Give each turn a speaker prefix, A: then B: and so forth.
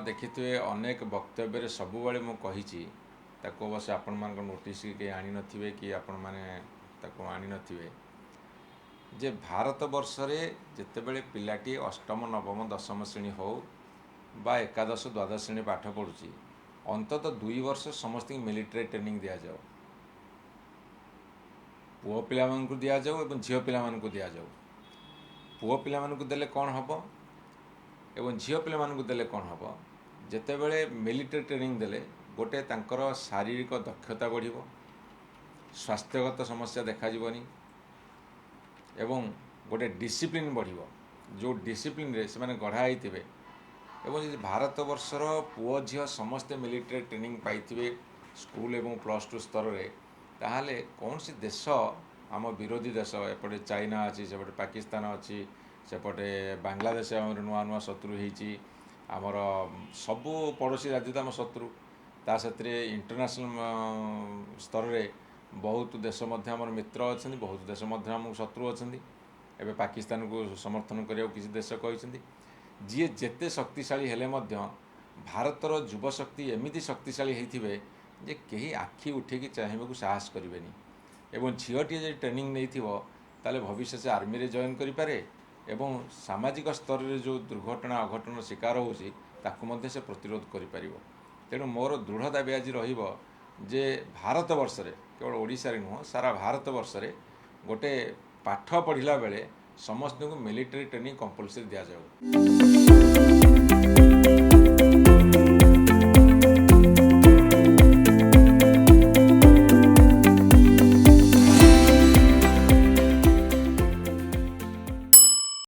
A: देखिए अनेक वक्तव्य सबुबले मु कही अवश्य आपण मान नोटिस के आनी नथिबे कि आपण माने ताको आनी नथिबे जे भारत वर्ष रे जेतेबेले पिलाटी अष्टम नवम दशम श्रेणी हो बा एकादश द्वादश श्रेणी पाठ पढ़ुची अंतत 2 वर्ष समस्त मिलिट्री ट्रेनिंग दिया जाओ पुओ पिला मानकु दिया जाओ एवं झियो पिला मानकु दिया जाओ पुओ पिला मानकु देले कोन हबो एवं झियो पिला मानकु देले कोन हबो जेतेबेले मिलिट्री ट्रेनिंग देले गोटे तांकर शारीरिक दक्षता बढ़िबो स्वास्थ्यगत समस्या देखा जीवनी एवं गोटे डिसिप्लिन बढ़िबो जो डिसिप्लिन रे से माने गढ़ा होइतिबे एवं भारत वर्षर पुओ झियो समस्त मिलिट्री ट्रेनिंग पाइथिबे स्कूल एवं +2 स्तर रे ताहाले कौन सी देश आम विरोधी देश एपटे चाइना अच्छी सेपटे पाकिस्तान अच्छी सेपटे बांग्लादेश आम नुआ नुआ शत्रु होती आमर सबू पड़ोसी राज्य तो आम शत्रु ता साथे इंटरनेशनल स्तर रे बहुत देश आम मित्र अच्छा बहुत देश आम शत्रु अच्छा एवं पाकिस्तान को समर्थन करने किसी देश कहते जी जेते शक्तिशाली हेले भारतर युवशक्ति एमती शक्तिशाली होते जे कहीं आखि उठेकी चाहिए साहस करेनि एवं झीटी जो ट्रेनिंग नहीं ताले भविष्य से आर्मी रे जॉइन करें एवं सामाजिक स्तर में जो दुर्घटना अघटन शिकार होउछि ताकू से प्रतिरोध कर तेणु मोर दृढ़ दाबी आज जे भारत वर्ष रे केवल ओडिशा रे नुह सारा भारत वर्ष रे गोटे पाठ पढ़िला बेले समस्त को मिलिट्री ट्रेनिंग कंपलसरी दिया जाऊ।